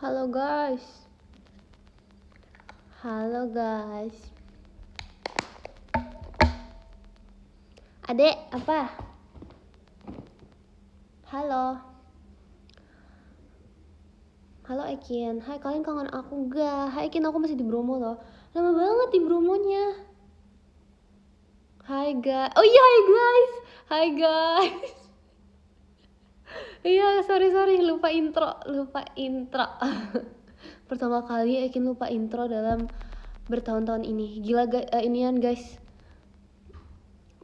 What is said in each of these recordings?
Halo guys. Halo guys. Adek, apa? Halo. Halo Ekin. Hai, kalian kangen aku gak? Hai Ekin, aku masih di Bromo loh. Lama banget di Bromonya. Hai guys. Oh iya, hai guys. Hai guys. Iya, sorry lupa intro. Pertama kali Ekin lupa intro dalam bertahun-tahun ini. Gila inian guys.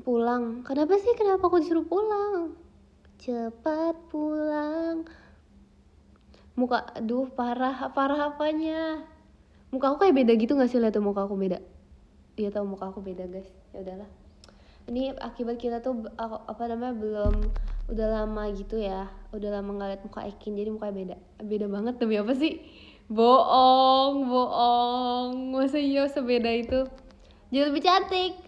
Pulang. Kenapa aku disuruh pulang? Cepat pulang. Muka, aduh parah apanya? Muka aku kayak beda gitu nggak sih? Lihat tuh muka aku beda. Dia tahu muka aku beda guys. Ya udahlah. Ini akibat kita tuh belum, udah lama gitu ya. Udah lama nggak liat muka Ekin, jadi mukanya beda. Beda banget demi apa sih? Boong. Masa iya sebeda itu? Jadi lebih cantik.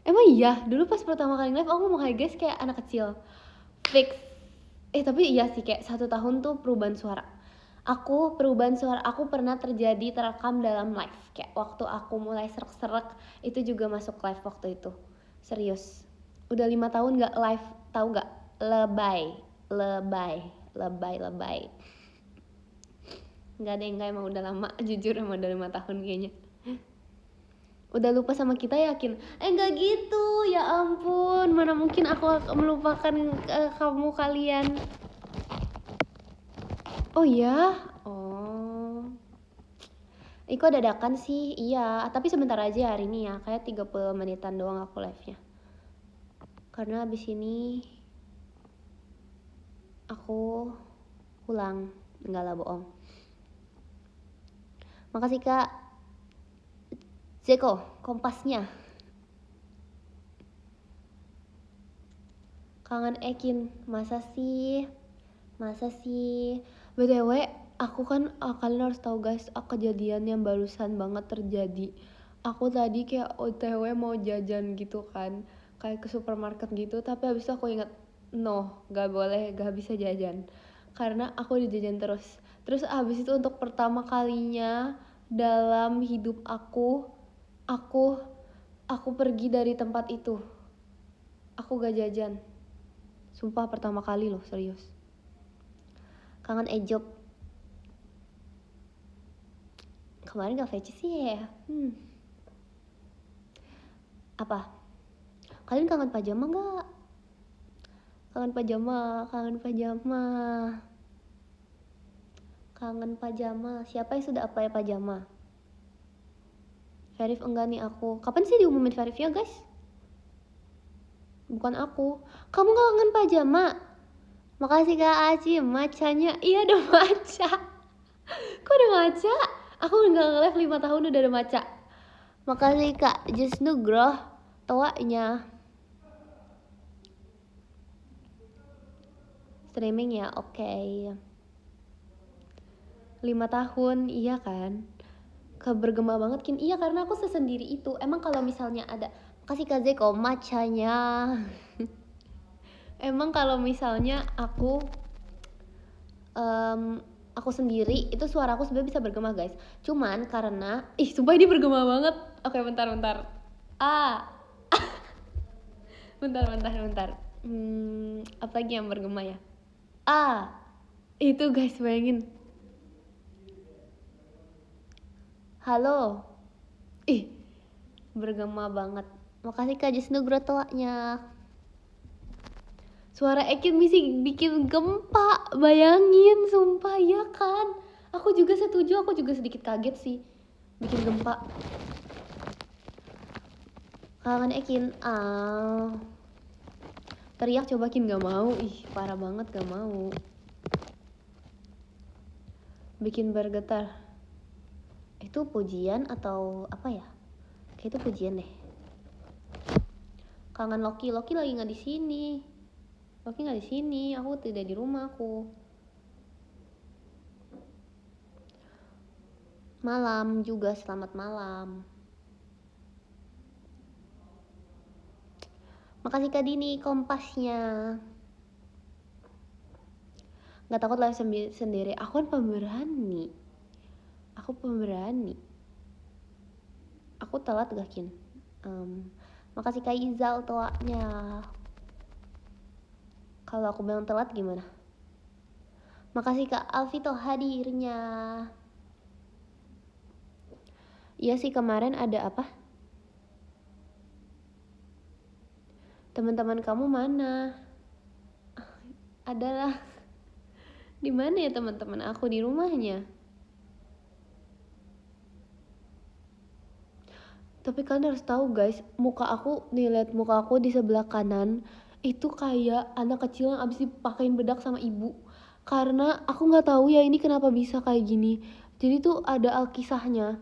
Emang iya, dulu pas pertama kali live aku ngomong hai guys kayak anak kecil. Fix. Tapi iya sih, kayak 1 tahun tuh perubahan suara aku pernah terjadi terekam dalam live. Kayak waktu aku mulai serak-serak, itu juga masuk live waktu itu. Serius. Udah 5 tahun gak live, tahu gak? Lebay. Gak ada yang gak, emang udah lama, jujur emang udah 5 tahun kayaknya. Udah lupa sama kita yakin? Enggak gitu, ya ampun, mana mungkin aku melupakan kamu kalian. Oh iya? Oh. Iko dadakan sih, iya. Tapi sebentar aja hari ini ya, kayak 30 menitan doang aku live-nya. Karena abis ini aku pulang, enggak lah bohong. Makasih Kak Zeko, kompasnya. Kangen Ekin, masa sih? BTW, aku kan kalian harus tahu guys, kejadian yang barusan banget terjadi. Aku tadi kayak OTW mau jajan gitu kan, kayak ke supermarket gitu, tapi habis itu aku ingat, no, gak boleh, gak bisa jajan. Karena aku dijajan terus. Terus habis itu untuk pertama kalinya dalam hidup aku pergi dari tempat itu. Aku gak jajan. Sumpah pertama kali loh, serius. Kangen Ejob. Kemarin gak fece sih ya. Apa? Kalian kangen pajama gak? Kangen pajama. Siapa yang sudah apply pajama? Verif enggak nih aku. Kapan sih diumumin verifnya guys? Bukan aku. Kamu gak kangen pajama? Makasih Kak Aci, macanya. Iya ada maca. Kok ada maca? Aku udah nge-live 5 tahun udah ada maca. Makasih Kak Just Nugroh toanya. Streaming ya, oke. 5 tahun, iya kan? Bergema banget Kin. Iya karena aku sesendiri itu. Emang kalau misalnya ada, makasih Kak Zeko macanya. Emang kalau misalnya aku sendiri itu suara aku sebenarnya bisa bergema guys. Cuman karena sumpah ini bergema banget. Oke bentar. Bentar. Apa lagi yang bergema ya? Itu guys, bayangin. Halo. Bergema banget. Makasih Kak Jesnu Grotoanya. Suara Ekin bisa bikin gempa, bayangin, sumpah ya kan. Aku juga setuju, aku juga sedikit kaget sih bikin gempa. Kangen Ekin, teriak coba Kin, gak mau, parah banget gak mau. Bikin bergetar. Itu pujian atau apa ya? Kayak itu pujian deh. Kangen Loki lagi nggak di sini. Aku tidak di rumah aku. Malam juga, selamat malam. Makasih Kak Dini kompasnya. nggak takut live sendiri. Aku kan pemberani. Aku telat gak Kin? Makasih Kak Izal toanya. Kalau aku bilang telat gimana? Makasih Kak Alvito hadirnya. Iya sih, kemarin ada apa? Teman-teman kamu mana? Adalah di mana ya teman-teman aku? Di rumahnya. Tapi kalian harus tahu guys, muka aku nih, lihat muka aku di sebelah kanan itu kayak anak kecil yang abis dipakein bedak sama ibu. Karena aku nggak tahu ya ini kenapa bisa kayak gini. Jadi tuh ada alkisahnya.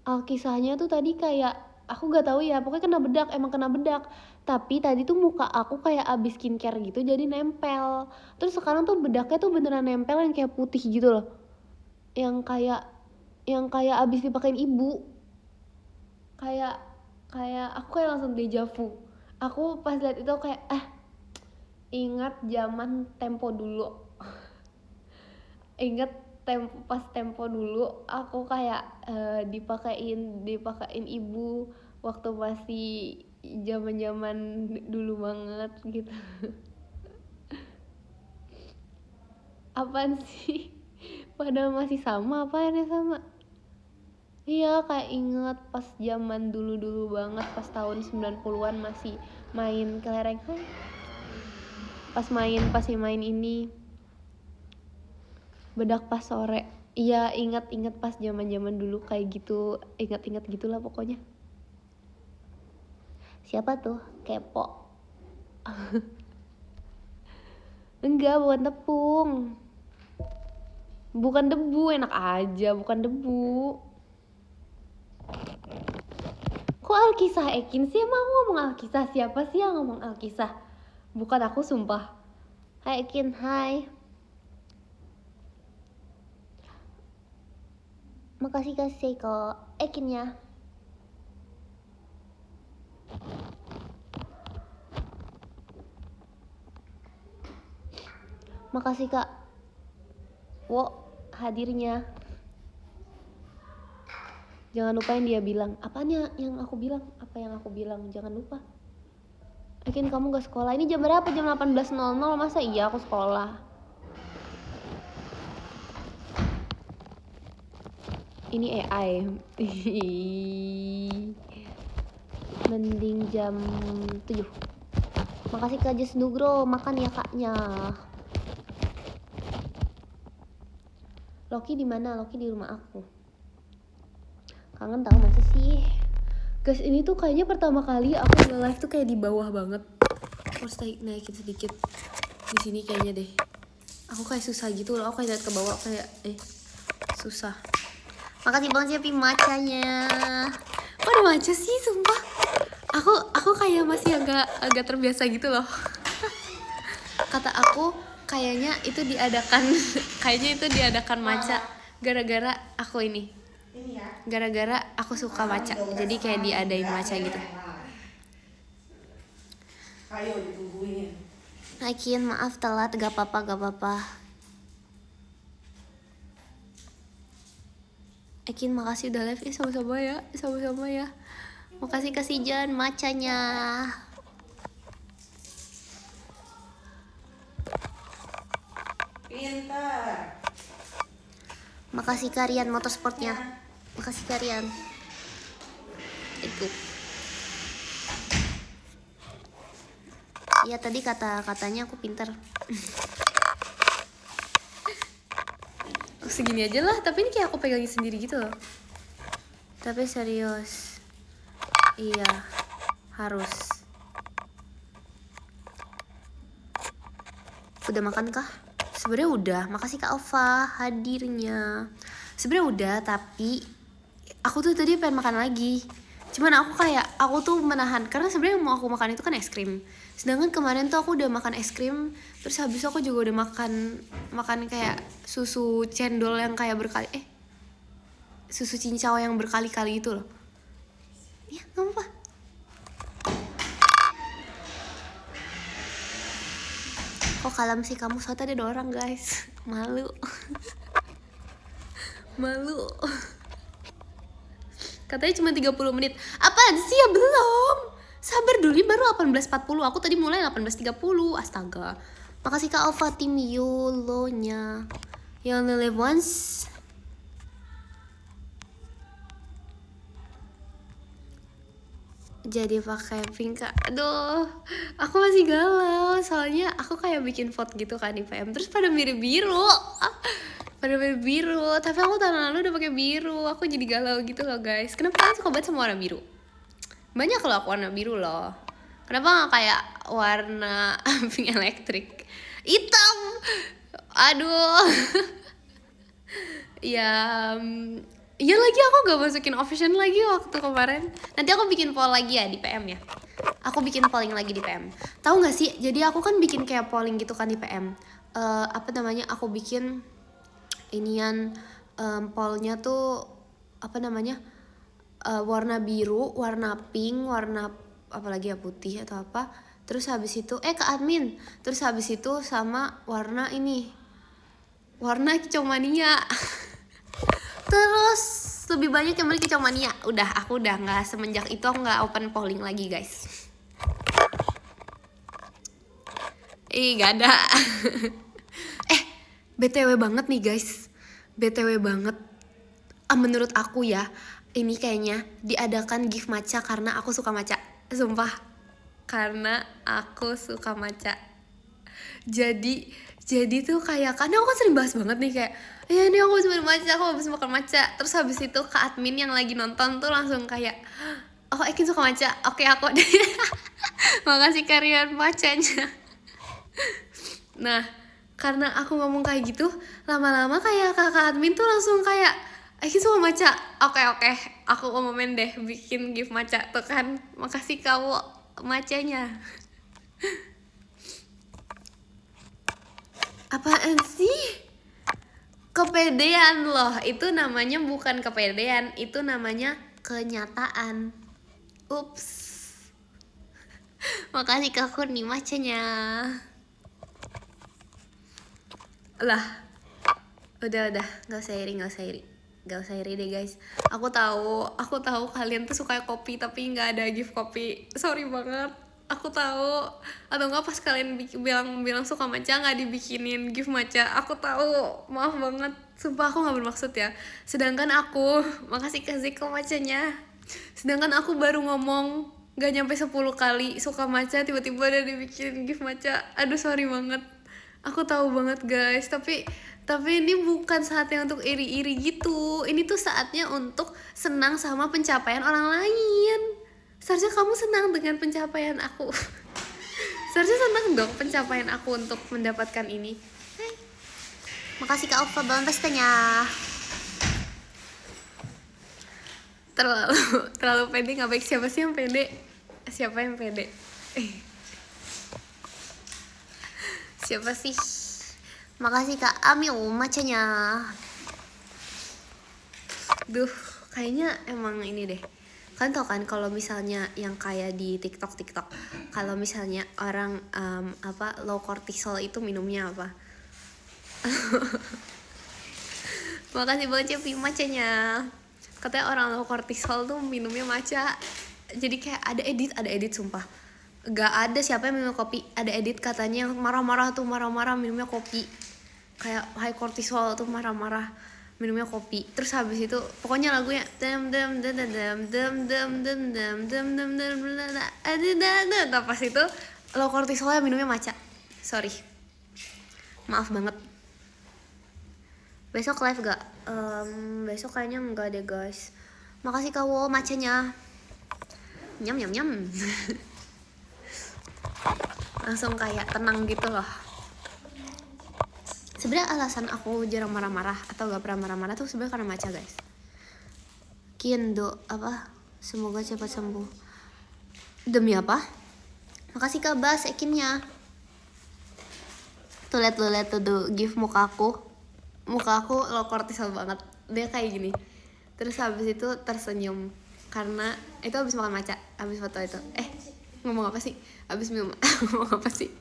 Alkisahnya tuh tadi kayak aku nggak tahu ya, pokoknya kena bedak, emang kena bedak. Tapi tadi tuh muka aku kayak abis skincare gitu jadi nempel. Terus sekarang tuh bedaknya tuh beneran nempel yang kayak putih gitu loh. Yang kayak abis dipakein ibu. Kayak aku kayak langsung deja vu. Aku pas lihat itu kayak ingat zaman tempo dulu. Ingat pas tempo dulu aku kayak dipakein ibu waktu masih zaman dulu banget gitu. Apaan sih? Padahal masih sama, apaan ya sama? Iya, kayak inget pas zaman dulu-dulu banget, pas tahun 90-an masih main kelereng. Pas main ini bedak pas sore. Iya, inget pas zaman-zaman dulu kayak gitu, inget gitulah pokoknya. Siapa tuh? Kepo. Enggak, bukan tepung. Bukan debu, enak aja, bukan debu. Kok Alkisah Ekin sih? Emang aku ngomong Alkisah? Siapa sih yang ngomong Alkisah? Bukan aku sumpah. Hai Ekin, hai. Makasih kasih kok Ekinnya. Makasih Kak Wo hadirnya. Jangan lupa yang dia bilang. Apanya yang aku bilang? Apa yang aku bilang? Jangan lupa. Ekin kamu gak sekolah. Ini jam berapa? Jam 18.00. Masa iya aku sekolah? Ini AI. Mending jam 7. Makasih Kak Jess Nugro. Makan ya kaknya. Loki di mana? Loki di rumah aku. Kangen tau masa sih? Guys, ini tuh kayaknya pertama kali aku nge-live tuh kayak di bawah banget. Harus naikin sedikit. Di sini kayaknya deh. Aku kayak susah gitu loh. Aku kayak liat ke bawah kayak susah. Makasih banget ya macanya. Kok ada maca sih sumpah? Aku kayak masih agak terbiasa gitu loh. Kata aku kayaknya itu diadakan maca gara-gara aku ini. Gara-gara aku suka maca. Jadi kayak diadain maca gitu. Ayo ditungguin. Ekin maaf telat, gak apa-apa. Ekin makasih udah live. Sama-sama ya. Makasih kasih Jan macanya. Pintar. Makasih Karian motorsportnya. Makasih Karian. Itu. Ya tadi katanya aku pintar. Segini aja lah, tapi ini kayak aku pegangin sendiri gitu loh. Tapi serius. Iya, harus. Udah makan kah? Sebenarnya udah. Makasih Kak Alfa hadirnya. Sebenarnya udah, tapi aku tuh tadi pengen makan lagi. Cuman aku tuh menahan karena sebenarnya yang mau aku makan itu kan es krim. Sedangkan kemarin tuh aku udah makan es krim, terus habis aku juga udah makan kayak susu cendol yang kayak susu cincau yang berkali-kali itu loh. Ya, nggak apa-apa. Kok kalem sih kamu? Soalnya ada orang guys. Malu. Malu. Katanya cuma 30 menit. Apaan sih ya, belum. Sabar dulu, baru 18.40. Aku tadi mulai 18.30. Astaga. Makasih Kak Alfa tim YOLO-nya. You only live once. Jadi pakai pink Kak. Aduh, aku masih galau. Soalnya aku kayak bikin vote gitu kan di PM. Terus pada mirip biru. Pada mirip biru. Tapi aku tahun lalu udah pakai biru. Aku jadi galau gitu loh guys. Kenapa kalian suka banget sama warna biru? Banyak loh aku warna biru loh. Kenapa gak kayak warna pink elektrik? Hitam. Aduh. Ya, iya lagi aku gak masukin option lagi waktu kemarin. Nanti aku bikin poll lagi ya di PM ya. Aku bikin polling lagi di PM. Tahu nggak sih? Jadi aku kan bikin kayak polling gitu kan di PM. Apa namanya? Aku bikin inian pollnya tuh apa namanya? Warna biru, warna pink, warna apalagi ya putih atau apa. Terus habis itu ke admin. Terus habis itu sama warna ini. Warna kicau mania. Terus lebih banyak yang beli kicau mania. Aku udah nggak, semenjak itu aku nggak open polling lagi guys. Gak ada. BTW banget nih guys. BTW banget. Menurut aku ya, ini kayaknya diadakan gift matcha karena aku suka matcha. Sumpah. Karena aku suka matcha. Jadi tuh kayak, karena aku kan sering bahas banget nih kayak, ya ini aku habis minum matcha, aku habis makan matcha. Terus habis itu ke admin yang lagi nonton tuh langsung kayak, oh Ekin suka matcha, oke aku deh. Makasih karyan matchanya. Nah, karena aku ngomong kayak gitu, lama-lama kayak kakak admin tuh langsung kayak, Ekin suka matcha, oke aku ngomongin deh bikin gift matcha tuh kan. Makasih kamu matchanya. Apaan sih? Kepedean loh, itu namanya bukan kepedean, itu namanya kenyataan. Ups. Makasih Kak Kurni macanya. Lah. Udah, gak usah iri deh guys. Aku tahu kalian tuh suka kopi tapi nggak ada gift kopi. Sorry banget. Aku tahu, atau enggak pas kalian bilang suka matcha nggak dibikinin gift matcha. Aku tahu, maaf banget, sumpah aku nggak bermaksud ya. Sedangkan aku, makasih Kak Ziko matchanya. Sedangkan aku baru ngomong nggak nyampe 10 kali suka matcha, tiba-tiba ada dibikinin gift matcha. Aduh sorry banget. Aku tahu banget guys, tapi ini bukan saatnya untuk iri-iri gitu. Ini tuh saatnya untuk senang sama pencapaian orang lain. Seharusnya kamu senang dengan pencapaian aku. Seharusnya senang dong pencapaian aku untuk mendapatkan ini. Hai. Makasih Kak Alfa Bang pestanya. Terlalu pede nggak baik. Siapa sih yang pede? Siapa yang pede? Siapa sih? Makasih Kak Amil macanya. Duh, kayaknya emang ini deh. Kan tau kan kalau misalnya yang kayak di TikTok, kalau misalnya orang low cortisol itu minumnya apa? Makasih banget ya macanya. Katanya orang low cortisol tuh minumnya matcha. Jadi kayak ada edit sumpah. Gak ada siapa yang minum kopi. Ada edit katanya marah-marah minumnya kopi. Kayak high cortisol tuh marah-marah minumnya kopi. Terus habis itu pokoknya lagunya pas itu low cortisolnya minumnya matcha. Sorry, maaf banget. Besok live gak? Besok kayaknya enggak deh guys. Makasih kawo matchanya. Nyam langsung kayak tenang gitu loh. Sebenarnya alasan aku jarang marah-marah atau gak pernah marah-marah tuh sebenarnya karena matcha guys. Semoga cepat sembuh. Demi apa? Makasih Kak Bas Ekinnya. Tuh lihat tuh gift muka aku low cortisol banget. Dia kayak gini. Terus habis itu tersenyum karena itu habis makan matcha, habis foto itu. Ngomong apa sih? Habis minum. Ngomong apa sih?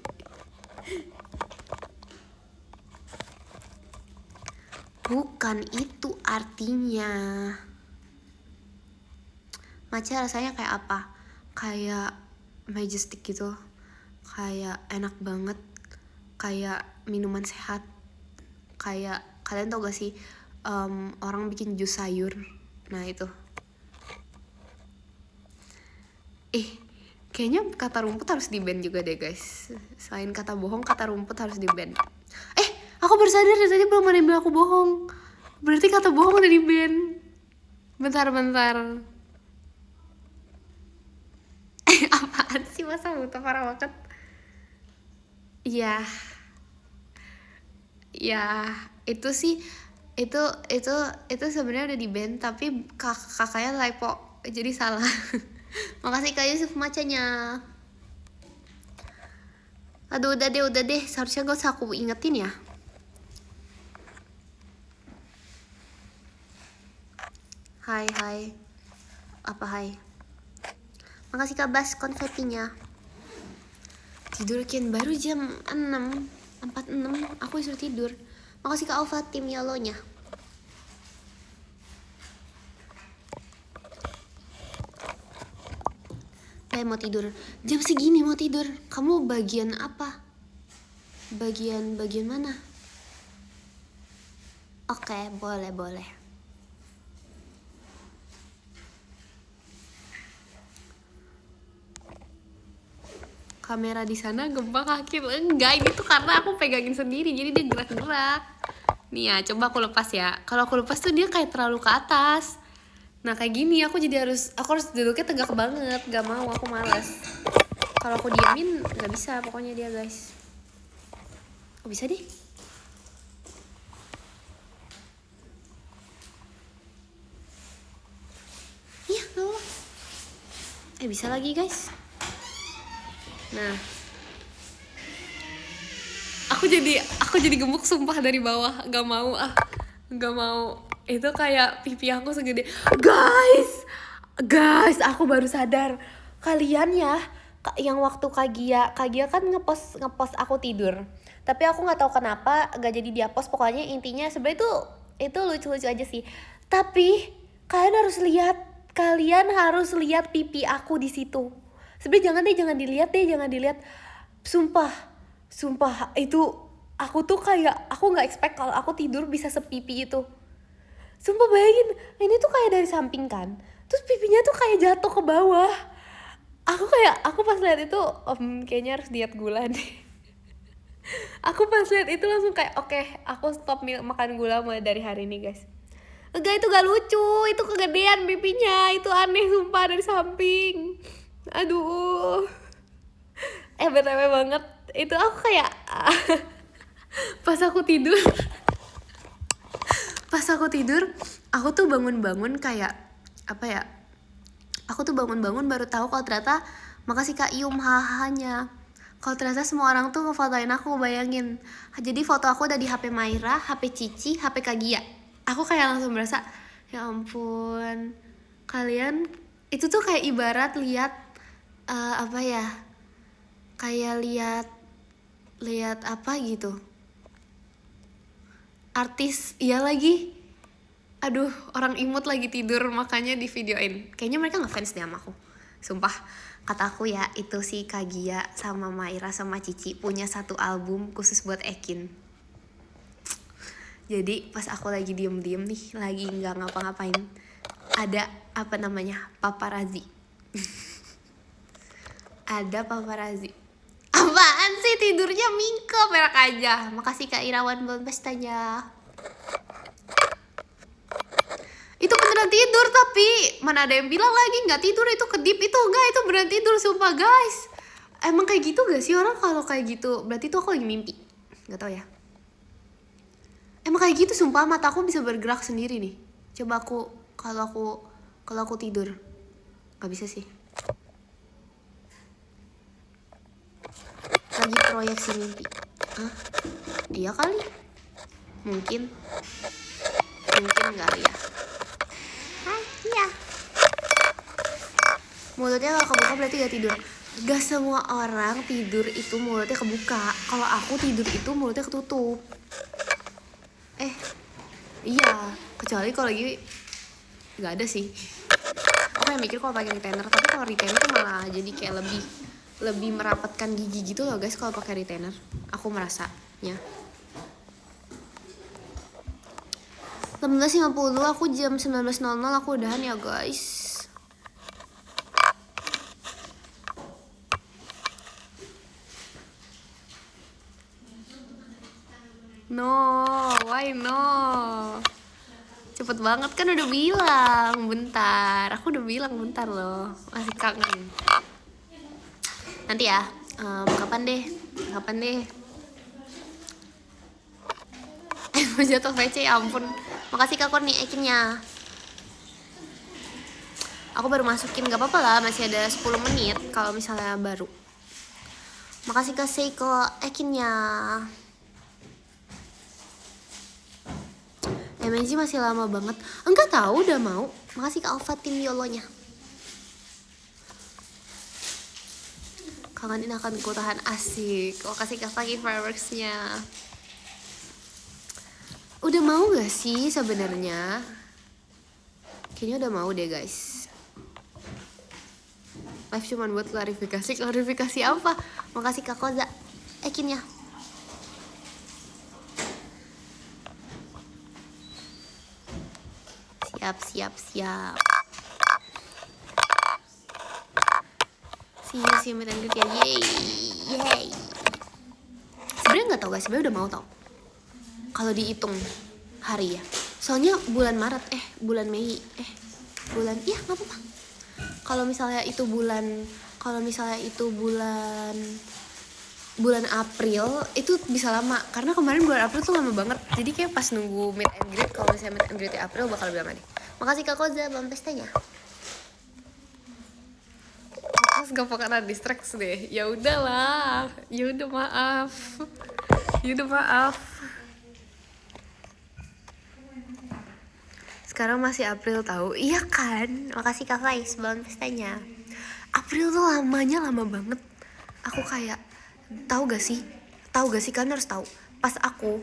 Bukan itu artinya. Matcha rasanya kayak apa? Kayak majestic gitu. Kayak enak banget. Kayak minuman sehat. Kayak kalian tau gak sih orang bikin jus sayur. Nah itu. Kayaknya kata rumput harus di-ban juga deh guys. Selain kata bohong, kata rumput harus di-ban. Aku baru sadar dari tadi belum ada yang bilang aku bohong. Berarti kata bohong udah di-ban. Bentar. Apaan sih, masa buta parah banget. Ya itu sih itu sebenarnya udah di-ban, tapi kakaknya typo jadi salah. Makasih Kak Yusuf macanya. Aduh udah deh seharusnya gak usah aku ingetin ya. Hai apa hai. Makasih Kak Bas konfetinya. Tidur kian baru jam 6:46 aku disuruh tidur. Makasih Kak Alfa tim yalonya. Mau tidur jam segini, mau tidur. Kamu bagian apa? Bagian mana? Oke, boleh. Kamera di sana gempa kaki. Enggak, ini tuh karena aku pegangin sendiri jadi dia gerak-gerak. Nih ya, coba aku lepas ya. Kalau aku lepas tuh dia kayak terlalu ke atas. Nah kayak gini aku harus duduknya tegak banget. Gak mau, aku malas. Kalau aku diamin gak bisa pokoknya dia guys. Oh bisa deh. Iya gak apa. Bisa lagi guys. Nah aku jadi gemuk sumpah dari bawah. Gak mau. Itu kayak pipi aku segede. Guys, aku baru sadar. Kalian ya, yang waktu Kagia kan ngepost aku tidur. Tapi aku nggak tahu kenapa gak jadi dia post. Pokoknya intinya sebenarnya itu lucu-lucu aja sih. Tapi kalian harus lihat pipi aku di situ. Sebenarnya jangan dilihat. Sumpah itu aku tuh kayak aku nggak expect kalau aku tidur bisa sepipi itu. Sumpah bayangin, ini tuh kayak dari samping kan, terus pipinya tuh kayak jatuh ke bawah. Aku pas lihat itu, kayaknya harus diet gula nih. Aku pas lihat itu langsung kayak oke, aku stop makan gula mulai dari hari ini guys. Enggak, itu gak lucu, itu kegedean pipinya, itu aneh sumpah dari samping. Aduh, btw banget, itu aku kayak pas aku tidur aku tuh bangun kayak apa ya, aku tuh bangun baru tahu kalau ternyata, makasih Kak Yum hahanya, kalau ternyata semua orang tuh ngefotoin aku. Bayangin, jadi foto aku ada di HP Maira, HP Cici, HP Kagia. Aku kayak langsung berasa ya ampun, kalian itu tuh kayak ibarat lihat apa ya, kayak lihat apa gitu, artis. Iya lagi, aduh orang imut lagi tidur makanya di videoin. Kayaknya mereka ngefans deh sama aku, sumpah. Kata aku ya, itu si Kagia sama Maira sama Cici punya satu album khusus buat Ekin. Jadi pas aku lagi diem nih, lagi nggak ngapa-ngapain, ada apa namanya, paparazzi. Ada paparazzi. Apaan sih, tidurnya mingke perak aja. Makasih Kak Irawan buat pestanya. Itu beneran tidur, tapi mana ada yang bilang lagi nggak tidur, itu kedip. Itu enggak, itu beneran tidur sumpah guys. Emang kayak gitu gak sih orang kalau kayak gitu? Berarti tuh aku lagi mimpi, nggak tahu ya. Emang kayak gitu sumpah, mata aku bisa bergerak sendiri nih. Coba kalau aku tidur nggak bisa sih. Lagi proyeksi mimpi. Iya kali. Mungkin kali ya. Iya. Mulutnya kalau kebuka berarti gak tidur. Gak semua orang tidur itu mulutnya kebuka. Kalau aku tidur itu mulutnya ketutup. Iya, kecuali kalau lagi nggak ada sih. Aku yang mikir kalau pakai retainer, tapi kalau retainer tuh malah jadi kayak lebih merapatkan gigi gitu loh guys kalau pakai retainer. Aku merasanya. 18.50 aku jam 19.00 aku udahan ya guys. No, why no? Cepet banget kan udah bilang bentar. Aku udah bilang bentar loh. Masih kangen. Nanti ya. Kapan deh? Mau jatuh VC, ya ampun. Makasih Kak Korni ekinnya. Aku baru masukin, gak apa-apa lah, masih ada 10 menit kalau misalnya baru. Makasih Kak Seiko ekinnya. MNG masih lama banget. Enggak tahu udah mau. Makasih Kak Alfa tim Yolonya. Kangenin akan ku tahan, asik. Makasih Kak Fagi fireworksnya. Udah mau gak sih sebenarnya? Kayaknya udah mau deh guys. Live cuman buat klarifikasi. Klarifikasi apa? Makasih Kak Koza ekinnya. Siap. See you meet and greet ya. Yay. Sebenarnya nggak tau guys, sebenarnya udah mau tau. Kalau dihitung hari ya. Soalnya bulan Maret, bulan Mei, bulan, iya nggak apa-apa. Kalau misalnya itu bulan April itu bisa lama, karena kemarin bulan April tuh lama banget. Jadi kayak pas nunggu meet and greet, kalau misalnya meet and greet di April bakal lebih lama deh. Makasih Kak Koza bang pestanya. Mas gak bakalan distract deh. Ya udahlah. Ya udah maaf. Sekarang masih April tahu. Iya kan? Makasih Kak Faiz bang pestanya. April tuh lamanya lama banget. Aku kayak tahu gak sih kalian harus tahu. Pas aku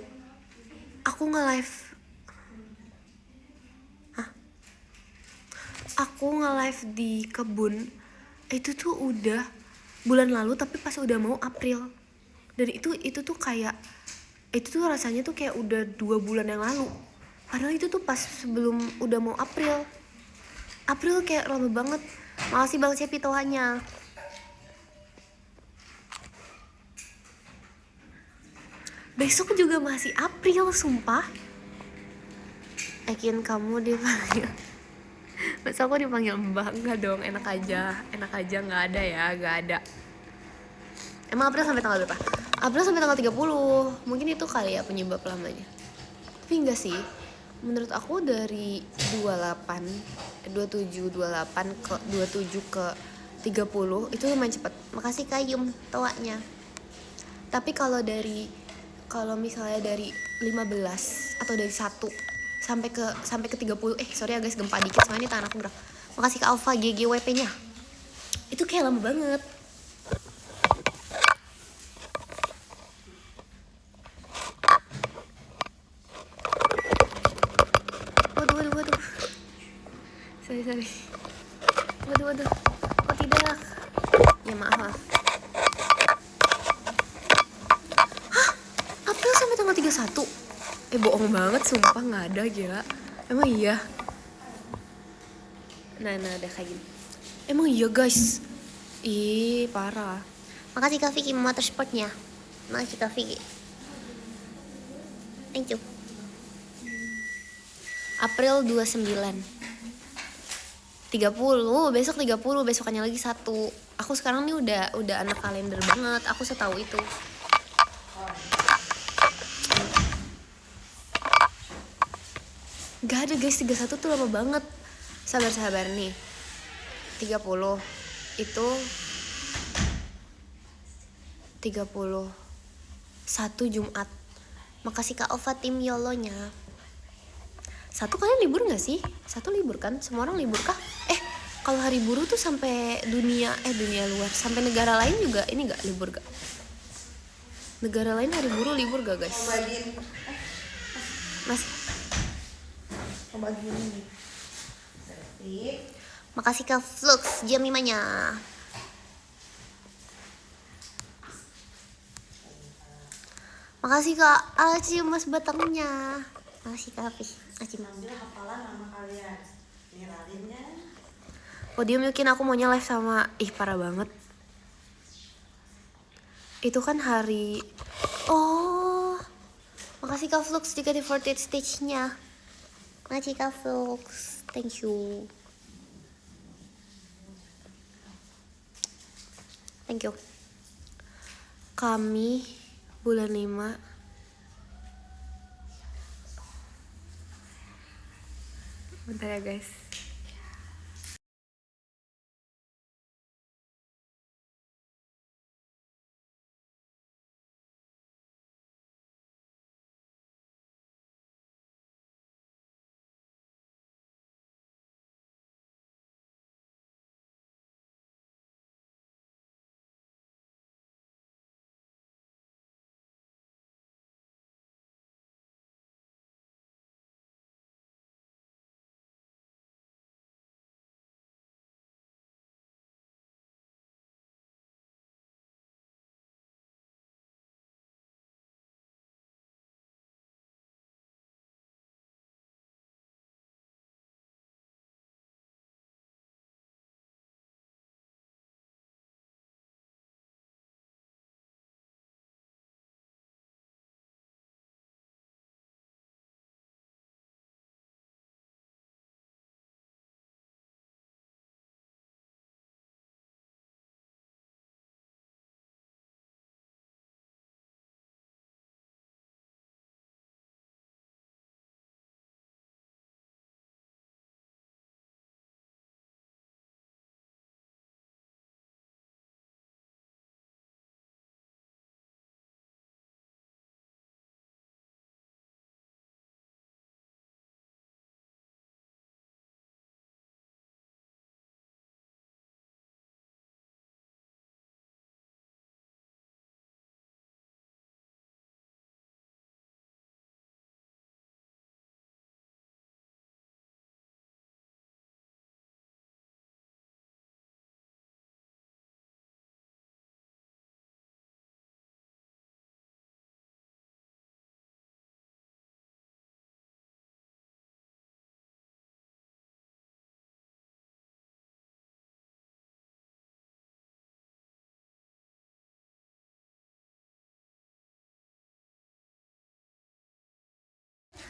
nge-live di kebun itu tuh udah bulan lalu, tapi pas udah mau April. Dan itu tuh kayak itu tuh rasanya tuh kayak udah 2 bulan yang lalu. Padahal itu tuh pas sebelum udah mau April kayak lama banget. Makasih Bang Cepi toanya. Besok juga masih April, sumpah. Ekin kamu dipanggil. Masa aku dipanggil mbak? Enggak dong, enak aja, nggak ada. Emang April sampai tanggal berapa? April sampai tanggal 30. Mungkin itu kali ya penyebab lamanya. Tapi enggak sih. Menurut aku dari 27 ke 27 ke 30 itu lumayan cepet. Makasih Kayum toanya. Tapi kalau misalnya dari 15 atau dari 1 sampai ke 30, sorry ya guys, gempa dikit soalnya ini tangan aku gerak. Makasih ke Alpha GGWP-nya. Itu kayak lama banget. Waduh. Sorry. Waduh. Oh tidak. Ya maaf. Hah? April sampai tanggal 31? Bohong banget, sumpah nggak ada, gila. Emang iya? Nah udah kayak gini. Emang iya guys. Ih parah. Makasih Kak Vicky motorsportnya. Makasih Kak Vicky. Thank you. April 29. 30, besok 30, besokannya lagi 1. Aku sekarang nih udah anak kalender banget, aku setahu itu. Gak ada guys, 31 tuh lama banget. Sabar nih. 30 itu 1 Jumat. Makasih Kak Ova tim Yolonya. 1 kalian libur gak sih? 1 libur kan? Semua orang libur kah? Kalau hari buruh tuh sampai dunia luar, sampai negara lain juga ini gak libur gak? Negara lain hari buruh libur gak guys? begini. Setik. Makasih Kak Flux Jamimanya. Makasih Kak Aci Mas batangnya. Makasih Kak Aci. Ambil hafalan nama kalian. Viralinnya. Dia mungkin aku maunya live sama parah banget. Itu kan hari. Oh. Makasih Kak Flux dikasih 48 stage-nya. Makasih Kak Flux. Thank you. Thank you. Kami bulan 5. Bentar ya guys.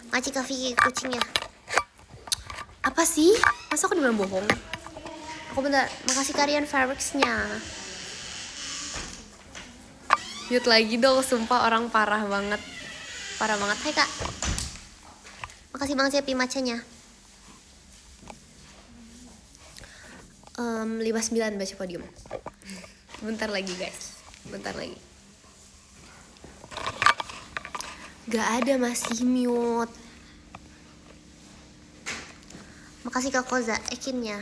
Makasih Kak Vicky kucingnya. Apa sih? Masa aku dibilang bohong? Aku bentar. Makasih Karian Fireworks-nya. Mute lagi dong, sumpah orang parah banget. Parah banget. Hai Kak. Makasih banget ya Pimacanya. 59 baca podium. Bentar lagi guys. Bentar lagi. Gak ada, masih mute. Makasih Kak Koza, ekinnya.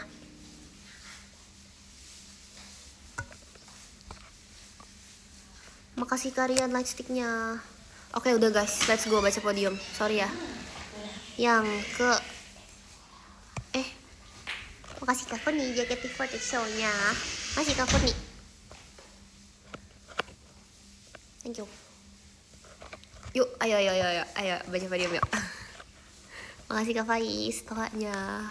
Makasih Karian lightsticknya. Oke udah guys, let's go baca podium. Sorry ya. Yang ke makasih Kak Kuni jaket T40 show-nya. Makasih Kak Kuni. Thank you. Yuk, ayo baca podium yuk. Makasih Kak Faiz, tohanya.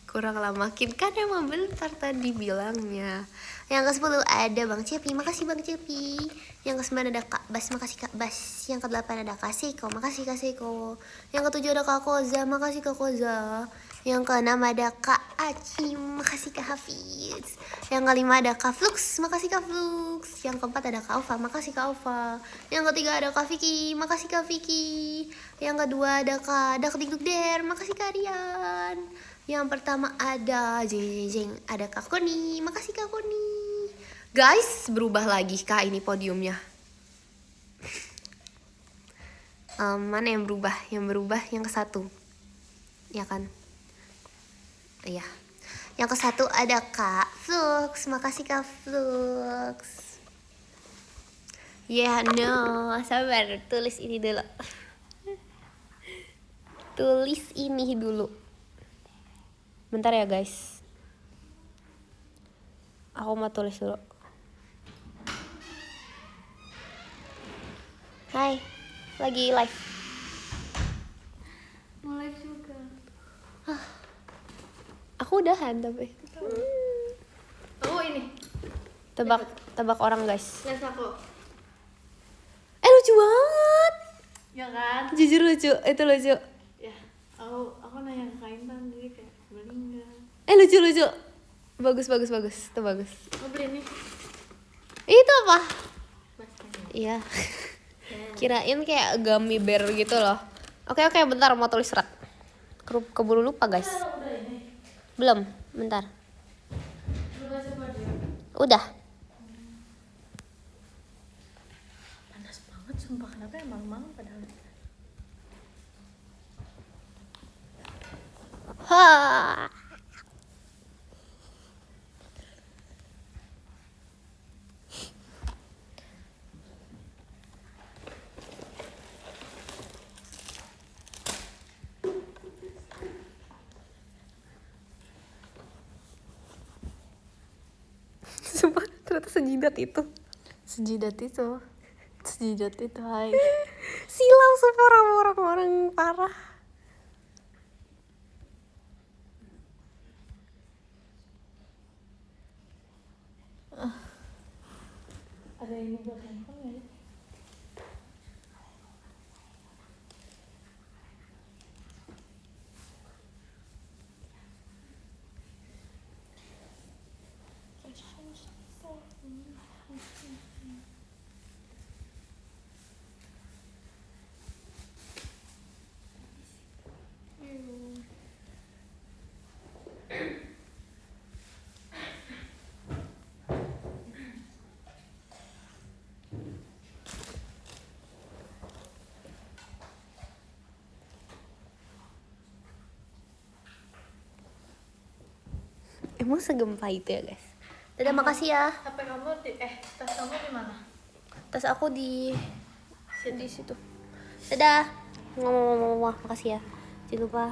Kurang lamakin kan emang bentar tadi bilangnya. Yang ke-10 ada Bang Cepi, makasih Bang Cepi. Yang ke-9 ada Kak Bas, makasih Kak Bas. Yang ke-8 ada Kak Seiko, makasih Kak Seiko. Yang ke-7 ada Kak Koza, makasih Kak Koza. Yang ke-6 ada Kak Aci, makasih Kak Hafiz. Yang ke-5 ada Kak Flux, makasih Kak Flux. Yang ke-4 ada Kak Ova, makasih Kak Ova. Yang ke-3 ada Kak Vicky, makasih Kak Vicky. Yang ke-2 ada Kak Dakdikdukder, makasih Kak Rian. Yang pertama ada Jeng, ada Kak Koni, makasih Kak Koni. Guys, berubah lagi Kak ini podiumnya. Mana yang berubah? Yang berubah yang ke-1. Ya kan? Iya. Yang ke-1 ada Kak Flux, makasih Kak Flux. Ya, no, sabar, tulis ini dulu. tulis ini dulu. Bentar ya guys. Aku mau tulis dulu. Hai, lagi live. Mau live juga. Aku udahan tapi. Oh ini. Tebak orang guys. Les aku. Lucu banget. Ya kan? Jujur lucu, itu lucu. Ya. Aku nanya ke Kak Intan jadi kayak beli enggak? Lucu. Bagus. Itu bagus. Mau beli nih. Itu apa? Basket. Iya. Kirain kayak gummy bear gitu loh. Oke, bentar mau tulis surat. Keburu lupa guys. Udah ini. Belum, bentar. Coba dia. Udah. Panas banget sumpah, kenapa ya malam-malam padahal. Ha. Sumpah ternyata sejidat itu. Sejidat itu hai. Silau sumpah orang parah. Ada ini buat handphone nggak ya? Emang segempa itu ya guys. Dadah, makasih ya. HP kamu tas kamu di mana? Tas aku di situ. Dadah. Ngomong, makasih ya. Jangan lupa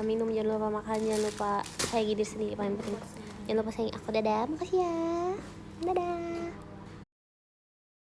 minum, jangan lupa makan, jangan lupa sayangi diri sendiri paling penting. Jangan lupa sayangi aku. Dadah, makasih ya. Dadah.